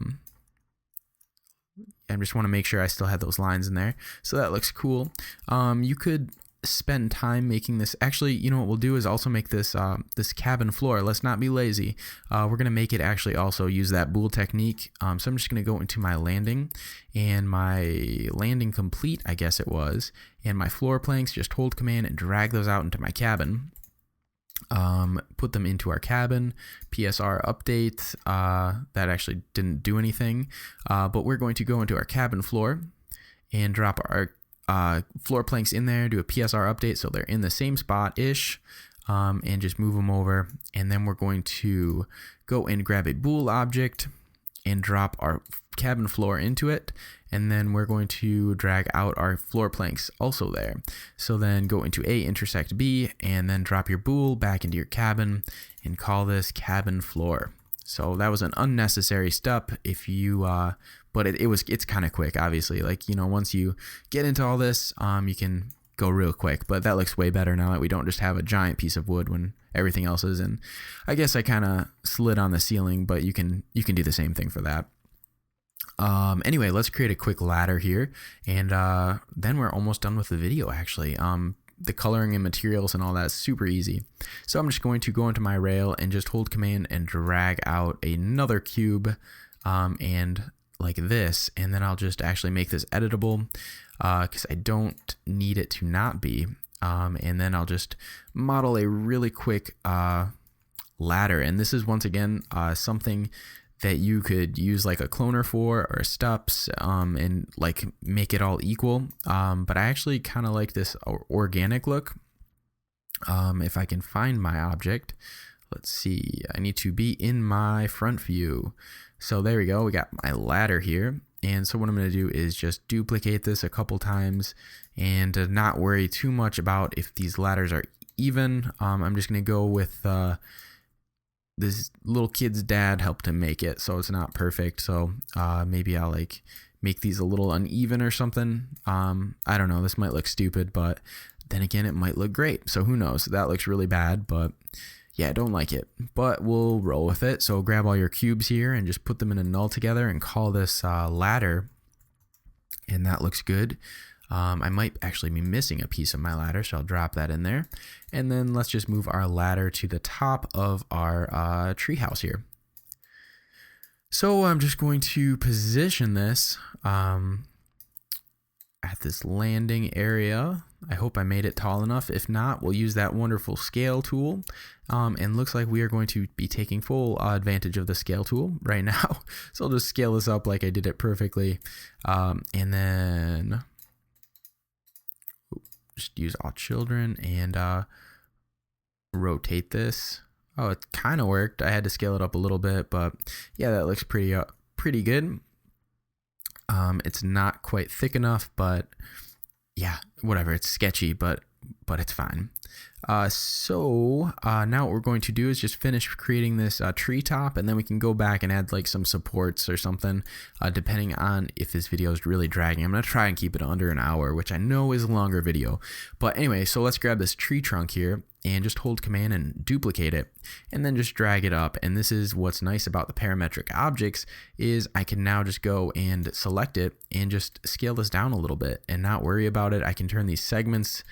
just want to make sure I still have those lines in there. So that looks cool. You could spend time making this. Actually, you know what we'll do is also make this this cabin floor. Let's not be lazy. We're gonna make it actually also use that bool technique. So I'm just gonna go into my landing and my landing complete, I guess it was, and my floor planks. Just hold command and drag those out into my cabin. Put them into our cabin. PSR update. That actually didn't do anything, but we're going to go into our cabin floor and drop our floor planks in there, do a PSR update so they're in the same spot ish, and just move them over. And then we're going to go and grab a bool object and drop our cabin floor into it. And then we're going to drag out our floor planks also there. So then go into A, intersect B, and then drop your bool back into your cabin and call this cabin floor. So that was an unnecessary step if you, but it's kind of quick, obviously. Like, you know, once you get into all this, you can go real quick, but that looks way better now that we don't just have a giant piece of wood when everything else is. And I guess I kind of slid on the ceiling, but you can do the same thing for that. Anyway, let's create a quick ladder here, and then we're almost done with the video actually. The coloring and materials and all that is super easy. So I'm just going to go into my rail and just hold command and drag out another cube, and like this, and then I'll just actually make this editable because I don't need it to not be. And then I'll just model a really quick ladder, and this is once again something that you could use like a cloner for, or steps, and like make it all equal. But I actually kind of like this organic look. If I can find my object, let's see, I need to be in my front view. So there we go, we got my ladder here. And so what I'm going to do is just duplicate this a couple times and not worry too much about if these ladders are even. I'm just going to go with this little kid's dad helped him make it, so it's not perfect. So maybe I'll like make these a little uneven or something. I don't know, this might look stupid, but then again it might look great, so who knows. That looks really bad, but yeah, I don't like it, but we'll roll with it. So grab all your cubes here and just put them in a null together and call this ladder, and that looks good. I might actually be missing a piece of my ladder, so I'll drop that in there. And then let's just move our ladder to the top of our treehouse here. So I'm just going to position this at this landing area. I hope I made it tall enough. If not, we'll use that wonderful scale tool. And looks like we are going to be taking full advantage of the scale tool right now. So I'll just scale this up like I did it perfectly. And then just use all children and rotate this. Oh, it kind of worked. I had to scale it up a little bit, but yeah, that looks pretty good. It's not quite thick enough, but yeah, whatever. It's sketchy, but it's fine. So now what we're going to do is just finish creating this treetop, and then we can go back and add like some supports or something, depending on if this video is really dragging. I'm going to try and keep it under an hour, which I know is a longer video. But anyway, so let's grab this tree trunk here and just hold command and duplicate it, and then just drag it up. And this is what's nice about the parametric objects, is I can now just go and select it and just scale this down a little bit and not worry about it. I can turn these segments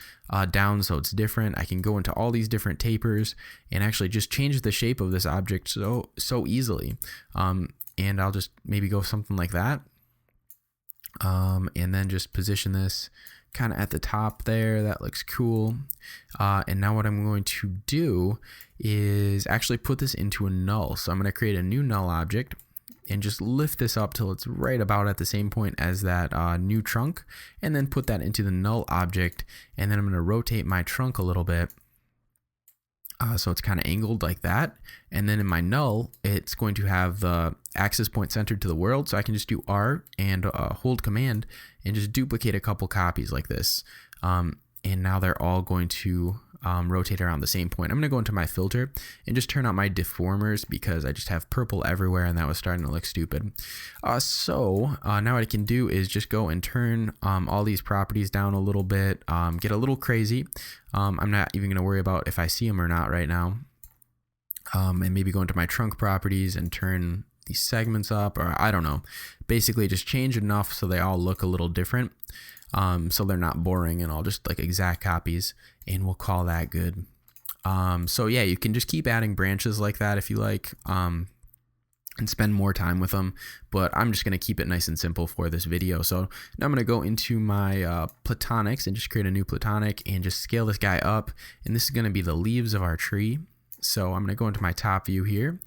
down so it's different. I can go into all these different tapers and actually just change the shape of this object so easily. And I'll just maybe go something like that, and then just position this kind of at the top there. That looks cool. And now what I'm going to do is actually put this into a null. So I'm going to create a new null object and just lift this up till it's right about at the same point as that new trunk, and then put that into the null object. And then I'm going to rotate my trunk a little bit, so it's kind of angled like that. And then in my null, it's going to have the axis point centered to the world, so I can just do R and hold command and just duplicate a couple copies like this. And now they're all going to rotate around the same point. I'm going to go into my filter and just turn out my deformers because I just have purple everywhere and that was starting to look stupid. So now what I can do is just go and turn all these properties down a little bit, get a little crazy. I'm not even going to worry about if I see them or not right now. And maybe go into my trunk properties and turn these segments up, or I don't know. Basically just change enough so they all look a little different. So they're not boring and all just like exact copies, and we'll call that good. So yeah, you can just keep adding branches like that if you like, and spend more time with them, but I'm just going to keep it nice and simple for this video. So now I'm going to go into my platonics and just create a new platonic and just scale this guy up, and this is going to be the leaves of our tree. So I'm going to go into my top view here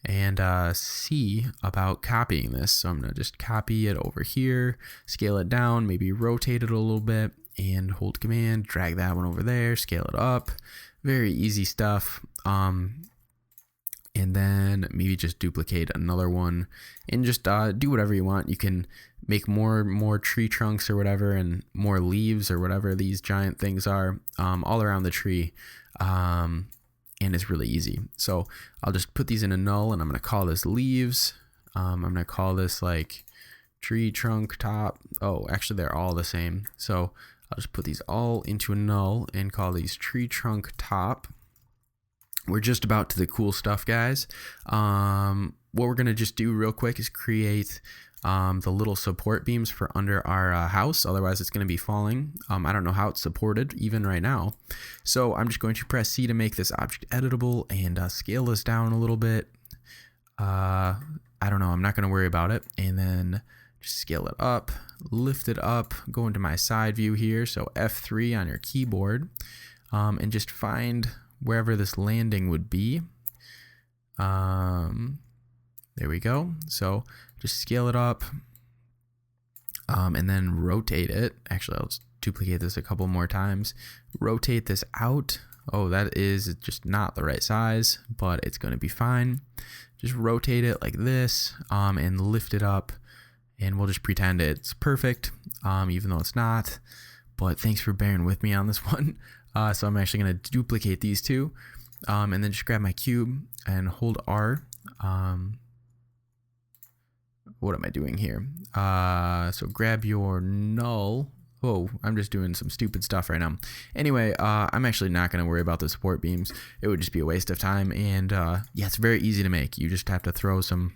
and see about copying this. So I'm going to just copy it over here, scale it down, maybe rotate it a little bit, and hold command, drag that one over there, scale it up. Very easy stuff. And and then maybe just duplicate another one, and just do whatever you want. You can make more tree trunks or whatever, and more leaves or whatever these giant things are, all around the tree. And it's really easy. So I'll just put these in a null, and I'm going to call this leaves. I'm going to call this like tree trunk top. Oh, actually they're all the same. So I'll just put these all into a null and call these tree trunk top. We're just about to the cool stuff, guys. What we're going to just do real quick is create the little support beams for under our house. Otherwise it's going to be falling. I don't know how it's supported even right now. So I'm just going to press C to make this object editable and scale this down a little bit. I don't know. I'm not going to worry about it. And then just scale it up, lift it up, go into my side view here. So F3 on your keyboard, and just find wherever this landing would be. There we go. So just scale it up, and then rotate it. Actually, I'll just duplicate this a couple more times. Rotate this out. Oh, that is just not the right size, but it's going to be fine. Just rotate it like this, and lift it up, and we'll just pretend it's perfect, even though it's not. But thanks for bearing with me on this one. So I'm actually going to duplicate these two, and then just grab my cube and hold R. What am I doing here? So grab your null. Oh, I'm just doing some stupid stuff right now. Anyway, I'm actually not going to worry about the support beams. It would just be a waste of time. And yeah, it's very easy to make. You just have to throw some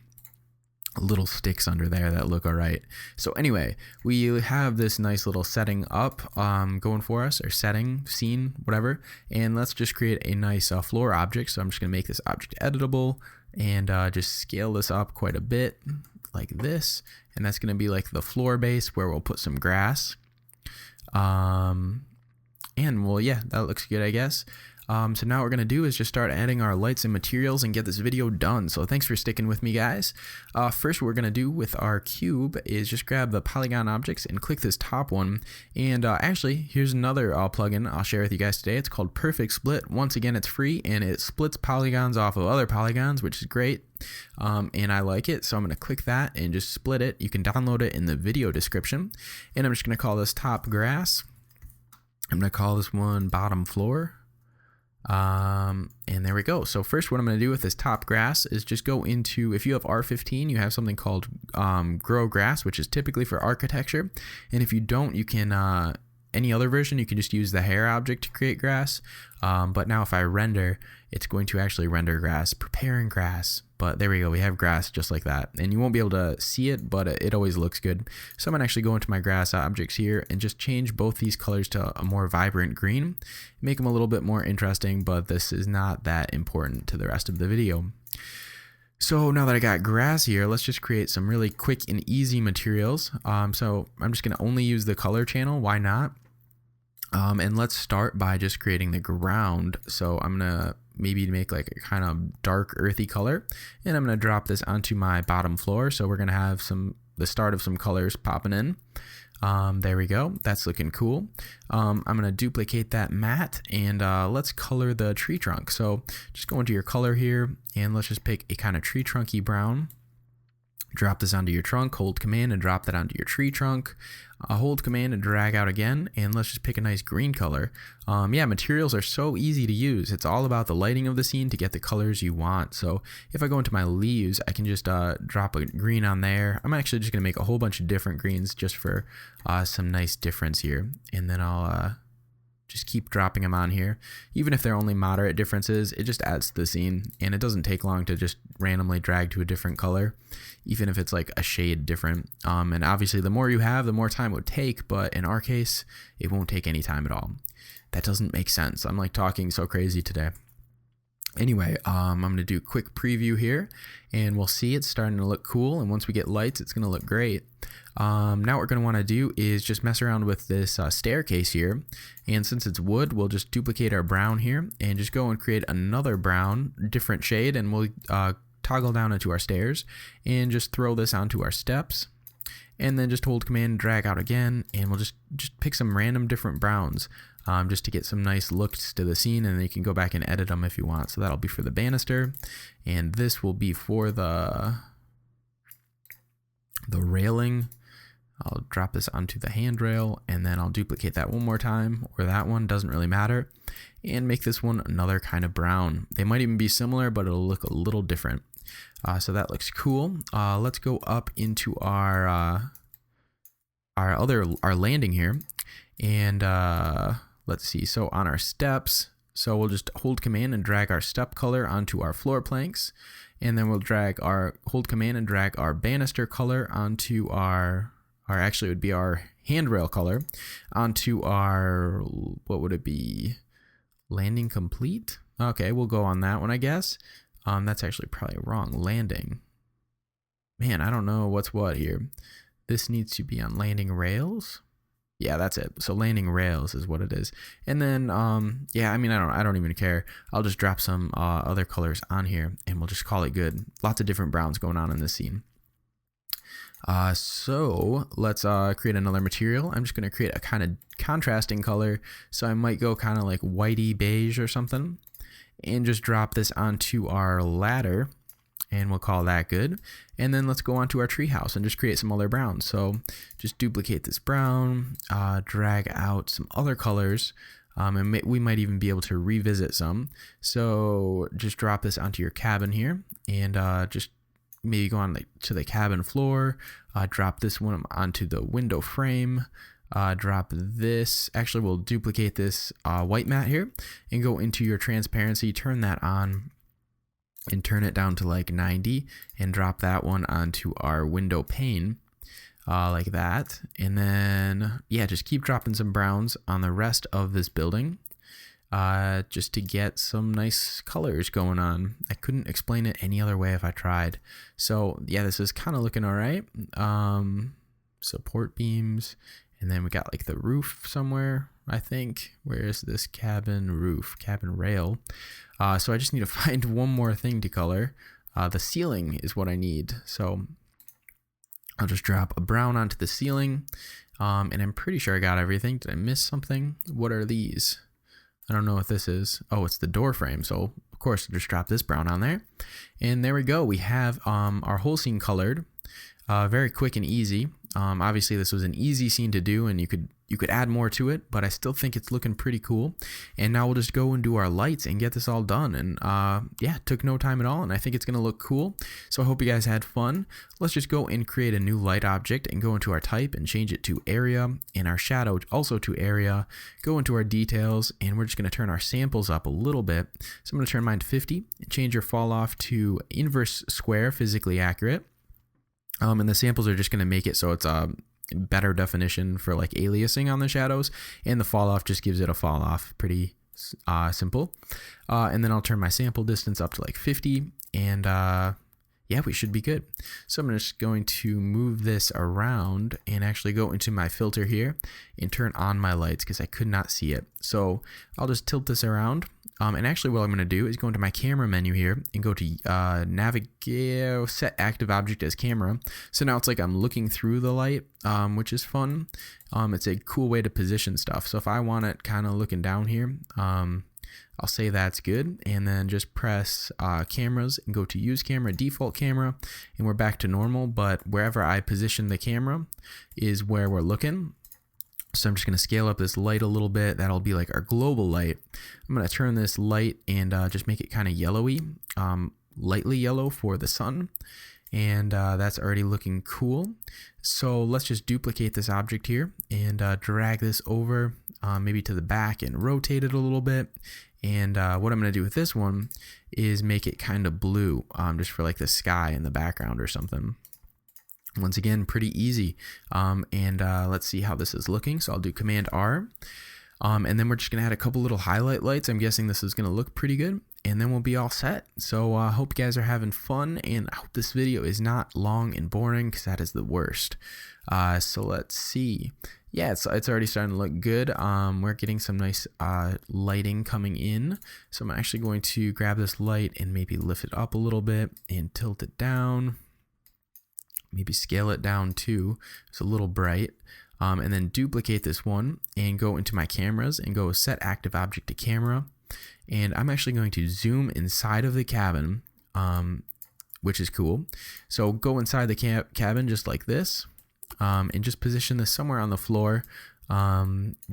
little sticks under there that look all right. So anyway, we have this nice little setting up going for us, or setting, scene, whatever. And let's just create a nice floor object. So I'm just going to make this object editable and just scale this up quite a bit like this. And that's going to be like the floor base where we'll put some grass. And well, yeah, that looks good, I guess. So now what we're going to do is just start adding our lights and materials and get this video done. So thanks for sticking with me, guys. First, what we're going to do with our cube is just grab the polygon objects and click this top one. And actually, here's another plugin I'll share with you guys today. It's called Perfect Split. Once again, it's free, and it splits polygons off of other polygons, which is great. And I like it, so I'm going to click that and just split it. You can download it in the video description. And I'm just going to call this top grass. I'm going to call this one bottom floor. And there we go. So first, what I'm going to do with this top grass is just go into, if you have R15, you have something called grow grass, which is typically for architecture. And if you don't, you can any other version, you can just use the hair object to create grass. But now if I render, it's going to actually render grass, preparing grass. But there we go, we have grass just like that. And you won't be able to see it, but it always looks good. So I'm gonna actually go into my grass objects here and just change both these colors to a more vibrant green, make them a little bit more interesting, but this is not that important to the rest of the video. So now that I got grass here, let's just create some really quick and easy materials. So I'm just gonna only use the color channel, why not? And let's start by just creating the ground. So I'm gonna maybe make like a kind of dark earthy color, and I'm gonna drop this onto my bottom floor. So we're gonna have the start of some colors popping in. There we go, that's looking cool. I'm gonna duplicate that matte, and let's color the tree trunk. So just go into your color here, and let's just pick a kind of tree trunky brown. Drop this onto your trunk, hold command and drop that onto your tree trunk. Hold command and drag out again, and let's just pick a nice green color. Yeah, materials are so easy to use. It's all about the lighting of the scene to get the colors you want. So if I go into my leaves, I can just drop a green on there. I'm actually just gonna make a whole bunch of different greens just for some nice difference here. And then I'll just keep dropping them on here. Even if they're only moderate differences, it just adds to the scene, and it doesn't take long to just randomly drag to a different color, even if it's like a shade different. And obviously the more you have, the more time it would take, but in our case, it won't take any time at all. That doesn't make sense. I'm like talking so crazy today. Anyway, I'm going to do a quick preview here, and we'll see it's starting to look cool, and once we get lights, it's going to look great. Now what we're going to want to do is just mess around with this staircase here, and since it's wood, we'll just duplicate our brown here, and just go and create another brown, different shade, and we'll toggle down into our stairs, and just throw this onto our steps. And then just hold command and drag out again, and we'll just pick some random different browns. just to get some nice looks to the scene, and then you can go back and edit them if you want. So that'll be for the banister, and this will be for the railing. I'll drop this onto the handrail, and then I'll duplicate that one more time, or that one, doesn't really matter, and make this one another kind of brown. They might even be similar, but it'll look a little different. So that looks cool. Let's go up into our landing here, and let's see. So on our steps, so we'll just hold command and drag our step color onto our floor planks, and then we'll hold command and drag our banister color onto actually it would be our handrail color onto our, what would it be? Landing complete? Okay, we'll go on that one, I guess. That's actually probably wrong. Landing. Man, I don't know what's what here. This needs to be on landing rails. Yeah, that's it. So landing rails is what it is. And then, yeah, I mean, I don't even care. I'll just drop some other colors on here, and we'll just call it good. Lots of different browns going on in this scene. So let's create another material. I'm just going to create a kind of contrasting color. So I might go kind of like whitey beige or something, and just drop this onto our ladder, and we'll call that good. And then let's go onto our treehouse and just create some other browns. So just duplicate this brown, drag out some other colors, and we might even be able to revisit some. So just drop this onto your cabin here, and just maybe go on to the cabin floor, drop this one onto the window frame, drop this, actually we'll duplicate this white mat here, and go into your transparency, turn that on, and turn it down to like 90, and drop that one onto our window pane, like that. And then, yeah, just keep dropping some browns on the rest of this building, just to get some nice colors going on. I couldn't explain it any other way if I tried. So yeah, this is kind of looking all right. Support beams, and then we got like the roof somewhere, I think. Where is this cabin roof? Cabin rail. So I just need to find one more thing to color. The ceiling is what I need. So I'll just drop a brown onto the ceiling, and I'm pretty sure I got everything. Did I miss something? What are these? I don't know what this is. Oh, it's the door frame. So of course, just drop this brown on there, and there we go. We have our whole scene colored. Very quick and easy. Obviously, this was an easy scene to do, and you could add more to it, but I still think it's looking pretty cool. And now we'll just go and do our lights and get this all done. And yeah, it took no time at all, and I think it's going to look cool. So I hope you guys had fun. Let's just go and create a new light object and go into our type and change it to area, and our shadow also to area. Go into our details, and we're just going to turn our samples up a little bit. So I'm going to turn mine to 50 and change your fall off to inverse square, physically accurate. And the samples are just going to make it so it's better definition for like aliasing on the shadows, and the fall off just gives it a fall off. Pretty simple. And then I'll turn my sample distance up to like 50, and yeah, we should be good. So I'm just going to move this around and actually go into my filter here and turn on my lights because I could not see it. So I'll just tilt this around. And actually what I'm going to do is go into my camera menu here and go to navigate, set active object as camera. So now it's like I'm looking through the light, which is fun. It's a cool way to position stuff. So if I want it kind of looking down here, I'll say that's good, and then just press cameras and go to use camera, default camera, and we're back to normal. But wherever I position the camera is where we're looking. So I'm just going to scale up this light a little bit. That'll be like our global light. I'm going to turn this light and just make it kind of yellowy, lightly yellow for the sun. And that's already looking cool. So let's just duplicate this object here and drag this over maybe to the back and rotate it a little bit. And what I'm going to do with this one is make it kind of blue, just for like the sky in the background or something. Once again, pretty easy. And let's see how this is looking. So I'll do Command R. And then we're just going to add a couple little highlight lights. I'm guessing this is going to look pretty good. And then we'll be all set. So I hope you guys are having fun. And I hope this video is not long and boring, because that is the worst. So let's see. Yeah, it's already starting to look good. We're getting some nice lighting coming in. So I'm actually going to grab this light and maybe lift it up a little bit and tilt it down. Maybe scale it down too. It's a little bright. and then duplicate this one and go into my cameras and go set active object to camera. And I'm actually going to zoom inside of the cabin, which is cool. So go inside the cabin just like this, and just position this somewhere on the floor,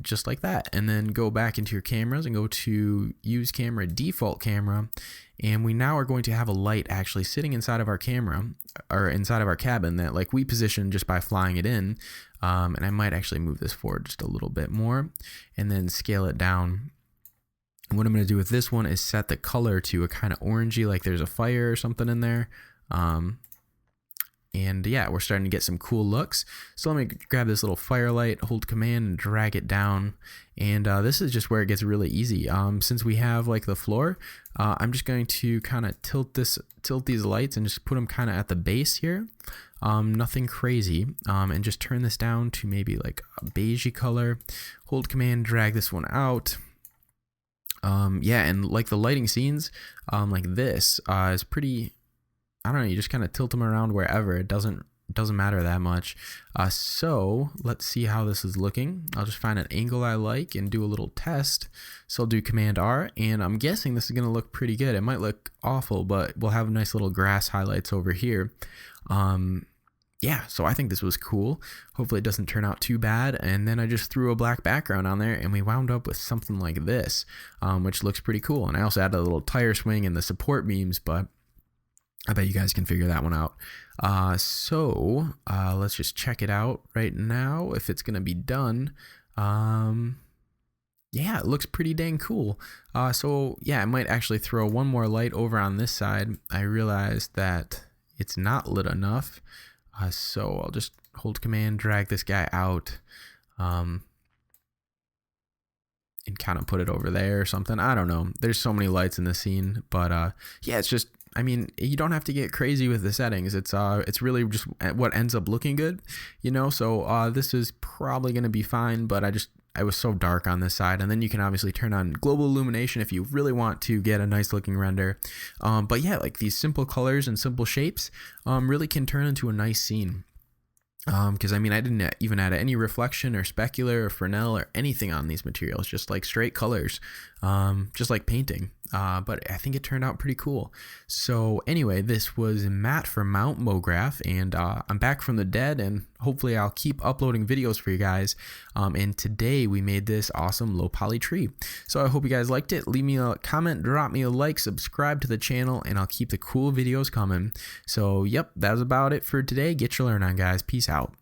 just like that. And then go back into your cameras and go to use camera, default camera. And we now are going to have a light actually sitting inside of our camera, or inside of our cabin, that like we positioned just by flying it in. And I might actually move this forward just a little bit more and then scale it down. And what I'm going to do with this one is set the color to a kind of orangey, like there's a fire or something in there. And yeah, we're starting to get some cool looks. So let me grab this little firelight, hold command and drag it down. And this is just where it gets really easy. Since we have like the floor, I'm just going to kind of tilt these lights and just put them kind of at the base here. Nothing crazy. And just turn this down to maybe like a beigey color. Hold command, drag this one out. Yeah, and like the lighting scenes, like this is pretty, I don't know, you just kind of tilt them around wherever. It doesn't matter that much. So let's see how this is looking. I'll just find an angle I like and do a little test. So I'll do Command R, and I'm guessing this is going to look pretty good. It might look awful, but we'll have nice little grass highlights over here. Yeah, so I think this was cool. Hopefully it doesn't turn out too bad. And then I just threw a black background on there and we wound up with something like this, which looks pretty cool. And I also added a little tire swing and the support beams, but I bet you guys can figure that one out. Let's just check it out right now if it's going to be done. Yeah, it looks pretty dang cool. So yeah, I might actually throw one more light over on this side. I realized that it's not lit enough. So I'll just hold command, drag this guy out, and kind of put it over there or something. I don't know. There's so many lights in the scene, but yeah, it's just, I mean, you don't have to get crazy with the settings. It's really just what ends up looking good, you know. So this is probably going to be fine, but I was so dark on this side. And then you can obviously turn on global illumination if you really want to get a nice looking render. But yeah, like these simple colors and simple shapes really can turn into a nice scene. Because I mean, I didn't even add any reflection or specular or Fresnel or anything on these materials, just like straight colors, just like painting. But I think it turned out pretty cool. So anyway, this was Matt from Mount Mograph, and I'm back from the dead, and hopefully I'll keep uploading videos for you guys. And today we made this awesome low poly tree. So I hope you guys liked it. Leave me a comment, drop me a like, subscribe to the channel, and I'll keep the cool videos coming. So yep, that was about it for today. Get your learn on, guys. Peace out.